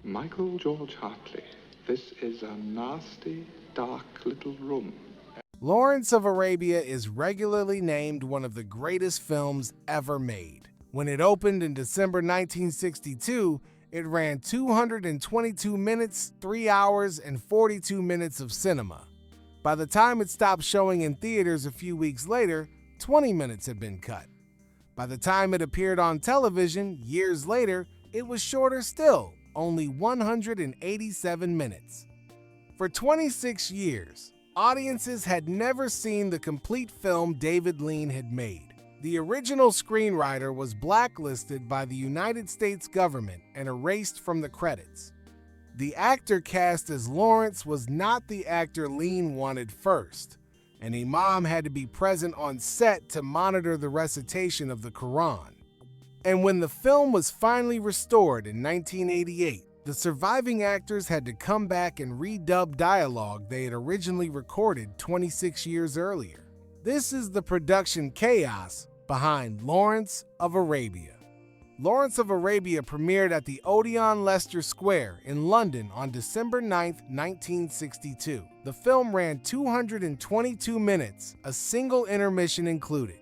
Michael George Hartley, this is a nasty, dark little room. Lawrence of Arabia is regularly named one of the greatest films ever made. When it opened in December 1962, it ran 222 minutes, 3 hours, and 42 minutes of cinema. By the time it stopped showing in theaters a few weeks later, 20 minutes had been cut. By the time it appeared on television, years later, it was shorter still, only 187 minutes. For 26 years, audiences had never seen the complete film David Lean had made. The original screenwriter was blacklisted by the United States government and erased from the credits. The actor cast as Lawrence was not the actor Lean wanted first. An imam had to be present on set to monitor the recitation of the Quran. And when the film was finally restored in 1988, the surviving actors had to come back and redub dialogue they had originally recorded 26 years earlier. This is the production chaos behind Lawrence of Arabia. Lawrence of Arabia premiered at the Odeon Leicester Square in London on December 9, 1962. The film ran 222 minutes, a single intermission included.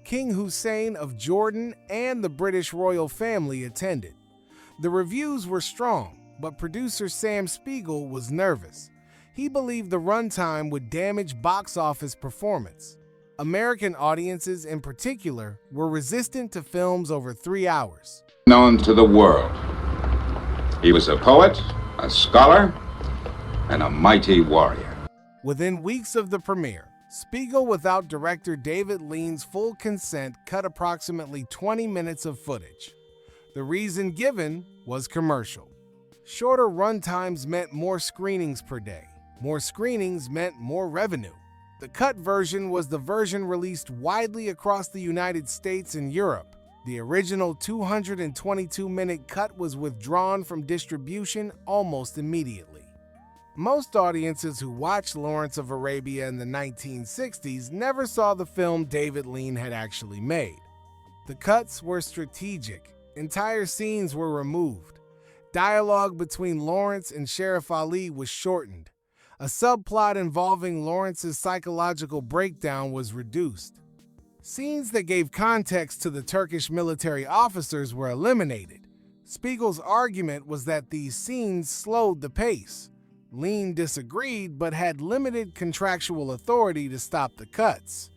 King Hussein of Jordan and the British royal family attended. The reviews were strong, but producer Sam Spiegel was nervous. He believed the runtime would damage box office performance. American audiences in particular were resistant to films over 3 hours. Known to the world. He was a poet, a scholar, and a mighty warrior. Within weeks of the premiere, Spiegel, without director David Lean's full consent, cut approximately 20 minutes of footage. The reason given was commercial. Shorter runtimes meant more screenings per day. More screenings meant more revenue. The cut version was the version released widely across the United States and Europe. The original 222-minute cut was withdrawn from distribution almost immediately. Most audiences who watched Lawrence of Arabia in the 1960s never saw the film David Lean had actually made. The cuts were strategic. Entire scenes were removed. Dialogue between Lawrence and Sheriff Ali was shortened. A subplot involving Lawrence's psychological breakdown was reduced. Scenes that gave context to the Turkish military officers were eliminated. Spiegel's argument was that these scenes slowed the pace. Lean disagreed, but had limited contractual authority to stop the cuts.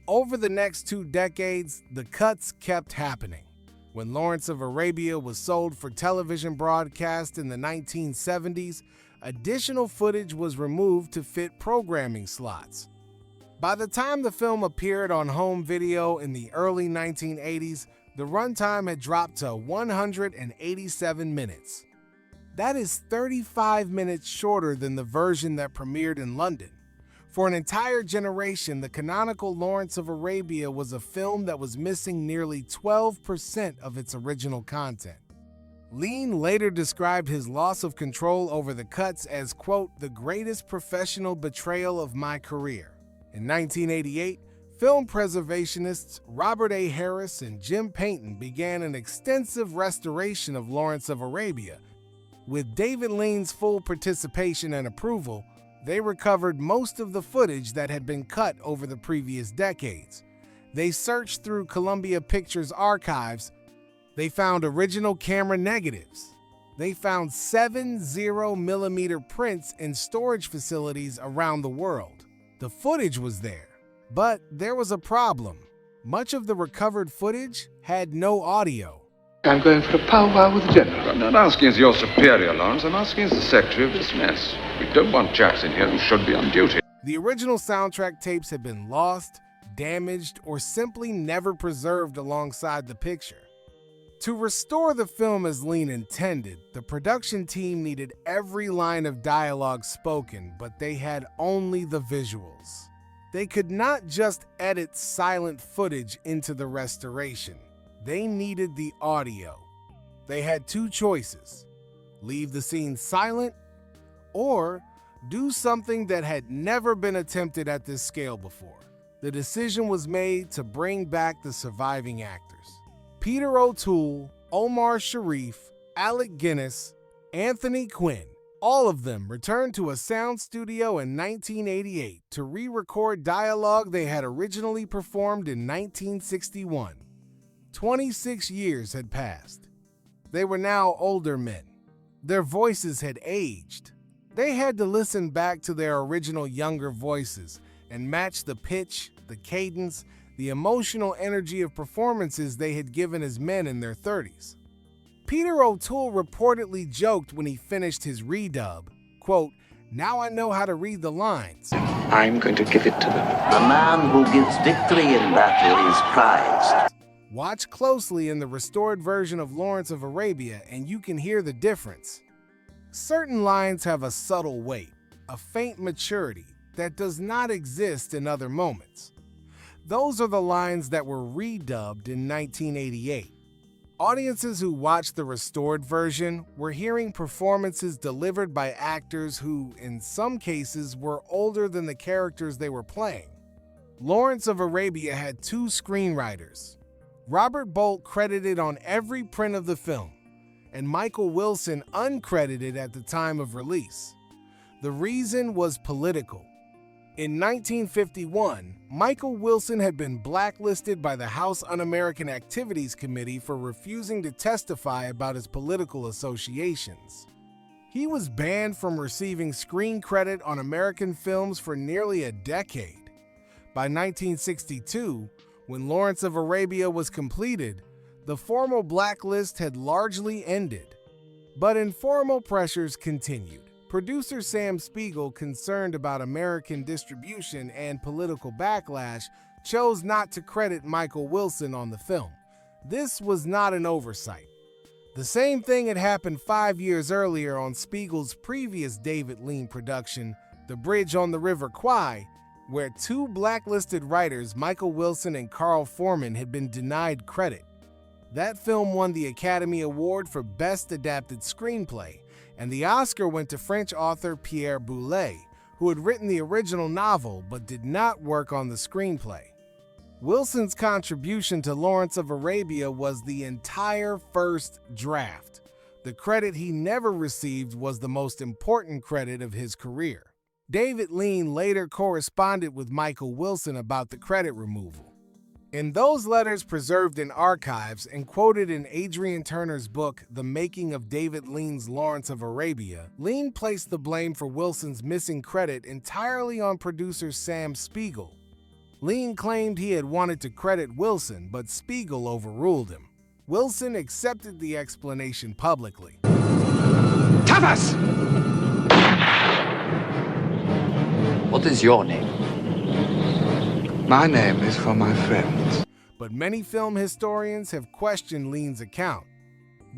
Over the next 2 decades, the cuts kept happening. When Lawrence of Arabia was sold for television broadcast in the 1970s, additional footage was removed to fit programming slots. By the time the film appeared on home video in the early 1980s, the runtime had dropped to 187 minutes. That is 35 minutes shorter than the version that premiered in London. For an entire generation, the canonical Lawrence of Arabia was a film that was missing nearly 12% of its original content. Lean later described his loss of control over the cuts as, quote, "the greatest professional betrayal of my career." In 1988, film preservationists Robert A. Harris and Jim Payton began an extensive restoration of Lawrence of Arabia. With David Lean's full participation and approval, they recovered most of the footage that had been cut over the previous decades. They searched through Columbia Pictures archives. They found original camera negatives. They found 7 0mm prints in storage facilities around the world. The footage was there, but there was a problem. Much of the recovered footage had no audio. I'm going for a powwow with the general. I'm not asking as your superior, Lawrence. I'm asking as the secretary of this mess. We don't want chaps in here who should be on duty. The original soundtrack tapes had been lost, damaged, or simply never preserved alongside the picture. To restore the film as Lean intended, the production team needed every line of dialogue spoken, but they had only the visuals. They could not just edit silent footage into the restoration. They needed the audio. They had 2 choices: leave the scene silent or do something that had never been attempted at this scale before. The decision was made to bring back the surviving actors. Peter O'Toole, Omar Sharif, Alec Guinness, Anthony Quinn. All of them returned to a sound studio in 1988 to re-record dialogue they had originally performed in 1961. 26 years had passed. They were now older men. Their voices had aged. They had to listen back to their original younger voices and match the pitch, the cadence, the emotional energy of performances they had given as men in their 30s. Peter O'Toole reportedly joked when he finished his redub, quote, "Now I know how to read the lines. I'm going to give it to them." The man who gives victory in battle is prized. Watch closely in the restored version of Lawrence of Arabia and you can hear the difference. Certain lines have a subtle weight, a faint maturity that does not exist in other moments. Those are the lines that were redubbed in 1988. Audiences who watched the restored version were hearing performances delivered by actors who, in some cases, were older than the characters they were playing. Lawrence of Arabia had 2 screenwriters. Robert Bolt credited on every print of the film, and Michael Wilson uncredited at the time of release. The reason was political. In 1951, Michael Wilson had been blacklisted by the House Un-American Activities Committee for refusing to testify about his political associations. He was banned from receiving screen credit on American films for nearly a decade. By 1962, when Lawrence of Arabia was completed, the formal blacklist had largely ended. But informal pressures continued. Producer Sam Spiegel, concerned about American distribution and political backlash, chose not to credit Michael Wilson on the film. This was not an oversight. The same thing had happened 5 years earlier on Spiegel's previous David Lean production, The Bridge on the River Kwai, where 2 blacklisted writers, Michael Wilson and Carl Foreman, had been denied credit. That film won the Academy Award for Best Adapted Screenplay, and the Oscar went to French author Pierre Boulet, who had written the original novel but did not work on the screenplay. Wilson's contribution to Lawrence of Arabia was the entire first draft. The credit he never received was the most important credit of his career. David Lean later corresponded with Michael Wilson about the credit removal. In those letters preserved in archives and quoted in Adrian Turner's book, The Making of David Lean's Lawrence of Arabia, Lean placed the blame for Wilson's missing credit entirely on producer Sam Spiegel. Lean claimed he had wanted to credit Wilson, but Spiegel overruled him. Wilson accepted the explanation publicly. Tapas! What is your name? My name is for my friends. But many film historians have questioned Lean's account.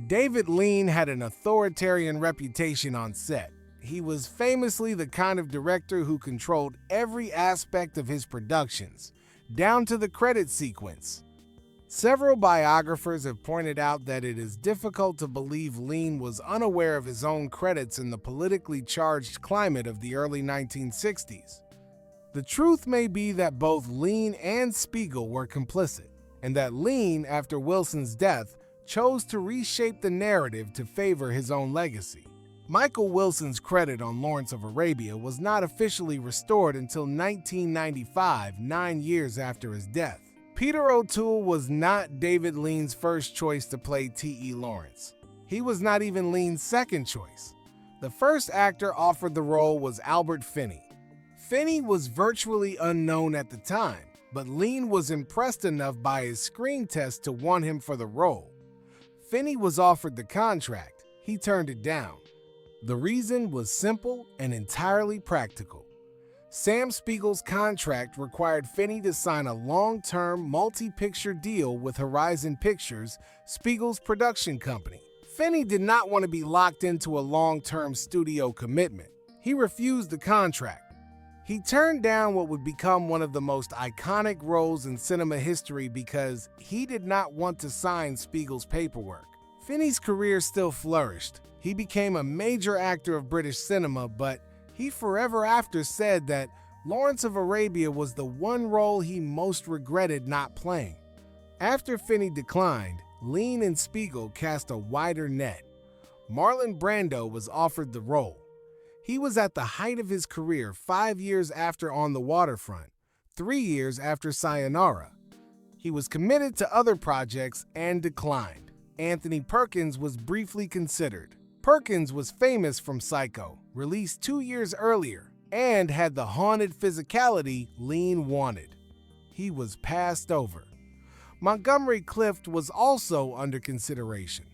David Lean had an authoritarian reputation on set. He was famously the kind of director who controlled every aspect of his productions, down to the credit sequence. Several biographers have pointed out that it is difficult to believe Lean was unaware of his own credits in the politically charged climate of the early 1960s. The truth may be that both Lean and Spiegel were complicit, and that Lean, after Wilson's death, chose to reshape the narrative to favor his own legacy. Michael Wilson's credit on Lawrence of Arabia was not officially restored until 1995, 9 years after his death. Peter O'Toole was not David Lean's first choice to play T.E. Lawrence. He was not even Lean's second choice. The first actor offered the role was Albert Finney. Finney was virtually unknown at the time, but Lean was impressed enough by his screen test to want him for the role. Finney was offered the contract. He turned it down. The reason was simple and entirely practical. Sam Spiegel's contract required Finney to sign a long-term, multi-picture deal with Horizon Pictures, Spiegel's production company. Finney did not want to be locked into a long-term studio commitment. He refused the contract. He turned down what would become one of the most iconic roles in cinema history because he did not want to sign Spiegel's paperwork. Finney's career still flourished. He became a major actor of British cinema, but he forever after said that Lawrence of Arabia was the one role he most regretted not playing. After Finney declined, Lean and Spiegel cast a wider net. Marlon Brando was offered the role. He was at the height of his career 5 years after On the Waterfront, 3 years after Sayonara. He was committed to other projects and declined. Anthony Perkins was briefly considered. Perkins was famous from Psycho, released 2 years earlier, and had the haunted physicality Lean wanted. He was passed over. Montgomery Clift was also under consideration.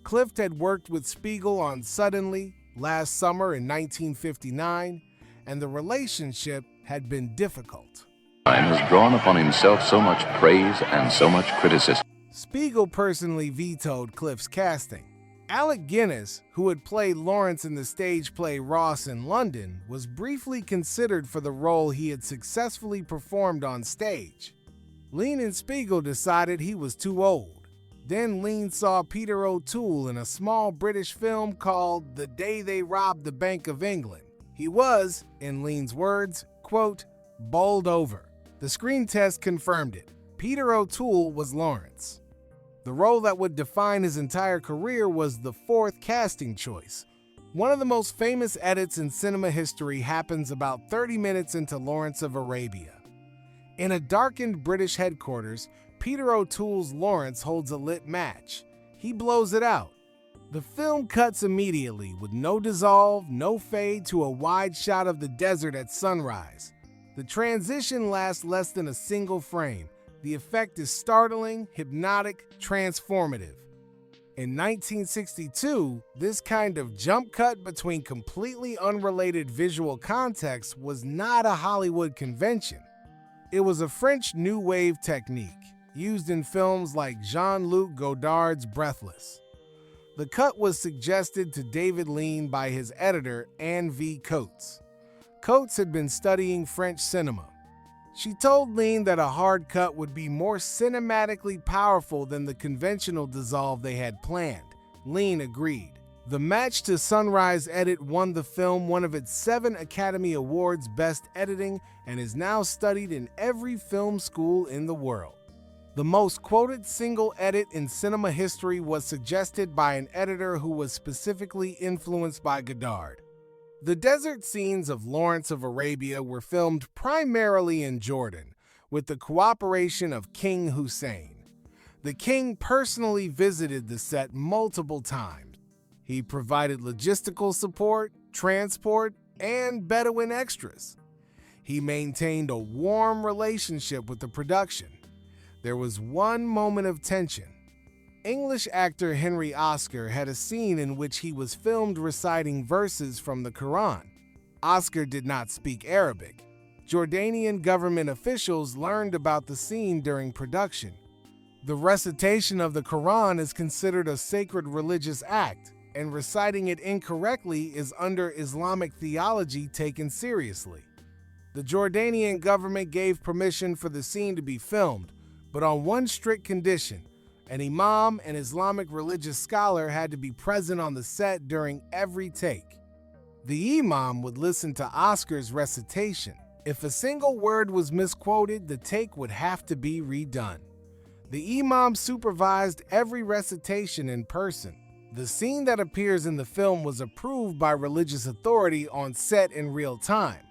Clift had worked with Spiegel on Suddenly last summer in 1959, and the relationship had been difficult. Has drawn upon himself so much praise and so much criticism. Spiegel personally vetoed Clift's casting. Alec Guinness, who had played Lawrence in the stage play Ross in London, was briefly considered for the role he had successfully performed on stage. Lean and Spiegel decided he was too old. Then Lean saw Peter O'Toole in a small British film called The Day They Robbed the Bank of England. He was, in Lean's words, quote, bowled over. The screen test confirmed it. Peter O'Toole was Lawrence. The role that would define his entire career was the fourth casting choice. One of the most famous edits in cinema history happens about 30 minutes into Lawrence of Arabia. In a darkened British headquarters, Peter O'Toole's Lawrence holds a lit match. He blows it out. The film cuts immediately with no dissolve, no fade to a wide shot of the desert at sunrise. The transition lasts less than a single frame. The effect is startling, hypnotic, transformative. In 1962, this kind of jump cut between completely unrelated visual contexts was not a Hollywood convention. It was a French New Wave technique, used in films like Jean-Luc Godard's Breathless. The cut was suggested to David Lean by his editor, Anne V. Coates. Coates had been studying French cinema. She told Lean that a hard cut would be more cinematically powerful than the conventional dissolve they had planned. Lean agreed. The Match to Sunrise edit won the film one of its 7 Academy Awards Best Editing and is now studied in every film school in the world. The most quoted single edit in cinema history was suggested by an editor who was specifically influenced by Godard. The desert scenes of Lawrence of Arabia were filmed primarily in Jordan, with the cooperation of King Hussein. The king personally visited the set multiple times. He provided logistical support, transport, and Bedouin extras. He maintained a warm relationship with the production. There was one moment of tension. English actor Henry Oscar had a scene in which he was filmed reciting verses from the Quran. Oscar did not speak Arabic. Jordanian government officials learned about the scene during production. The recitation of the Quran is considered a sacred religious act, and reciting it incorrectly is under Islamic theology taken seriously. The Jordanian government gave permission for the scene to be filmed, but on one strict condition: an imam, an Islamic religious scholar, had to be present on the set during every take. The imam would listen to Oscar's recitation. If a single word was misquoted, the take would have to be redone. The imam supervised every recitation in person. The scene that appears in the film was approved by religious authority on set in real time.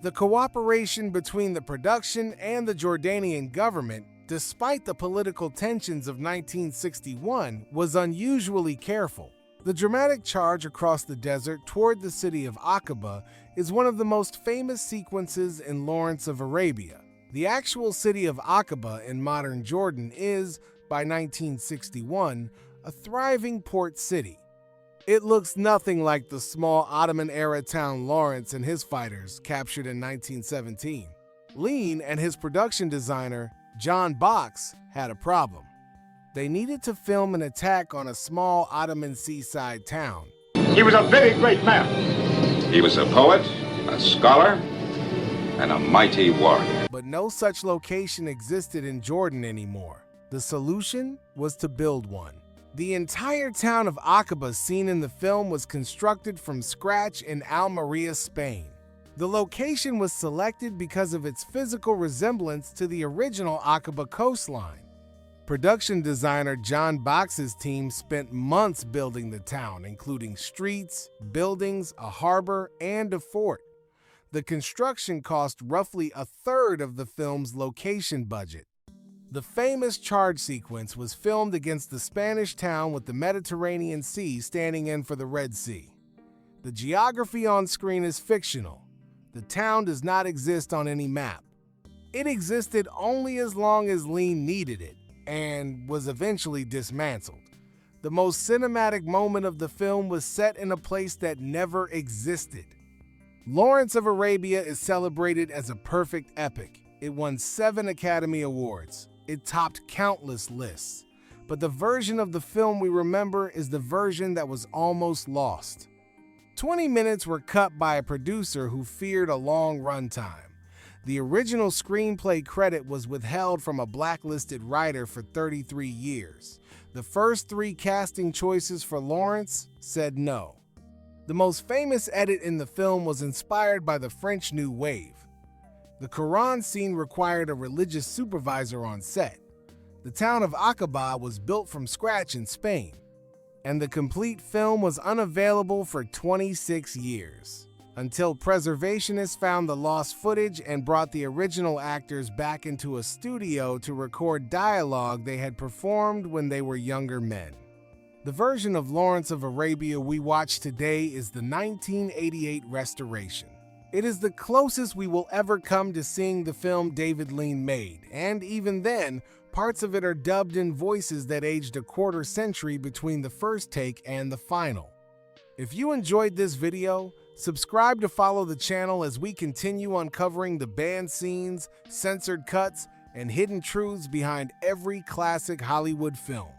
The cooperation between the production and the Jordanian government, despite the political tensions of 1961, was unusually careful. The dramatic charge across the desert toward the city of Aqaba is one of the most famous sequences in Lawrence of Arabia. The actual city of Aqaba in modern Jordan is, by 1961, a thriving port city. It looks nothing like the small Ottoman-era town Lawrence and his fighters captured in 1917. Lean and his production designer, John Box, had a problem. They needed to film an attack on a small Ottoman seaside town. He was a very great man. He was a poet, a scholar, and a mighty warrior. But no such location existed in Jordan anymore. The solution was to build one. The entire town of Aqaba seen in the film was constructed from scratch in Almeria, Spain. The location was selected because of its physical resemblance to the original Aqaba coastline. Production designer John Box's team spent months building the town, including streets, buildings, a harbor, and a fort. The construction cost roughly a third of the film's location budget. The famous charge sequence was filmed against the Spanish town with the Mediterranean Sea standing in for the Red Sea. The geography on screen is fictional. The town does not exist on any map. It existed only as long as Lean needed it, and was eventually dismantled. The most cinematic moment of the film was set in a place that never existed. Lawrence of Arabia is celebrated as a perfect epic. It won 7 Academy Awards. It topped countless lists. But the version of the film we remember is the version that was almost lost. 20 minutes were cut by a producer who feared a long runtime. The original screenplay credit was withheld from a blacklisted writer for 33 years. The first 3 casting choices for Lawrence said no. The most famous edit in the film was inspired by the French New Wave. The Quran scene required a religious supervisor on set. The town of Aqaba was built from scratch in Spain, and the complete film was unavailable for 26 years, until preservationists found the lost footage and brought the original actors back into a studio to record dialogue they had performed when they were younger men. The version of Lawrence of Arabia we watch today is the 1988 restoration. It is the closest we will ever come to seeing the film David Lean made, and even then, parts of it are dubbed in voices that aged a quarter century between the first take and the final. If you enjoyed this video, subscribe to follow the channel as we continue uncovering the banned scenes, censored cuts, and hidden truths behind every classic Hollywood film.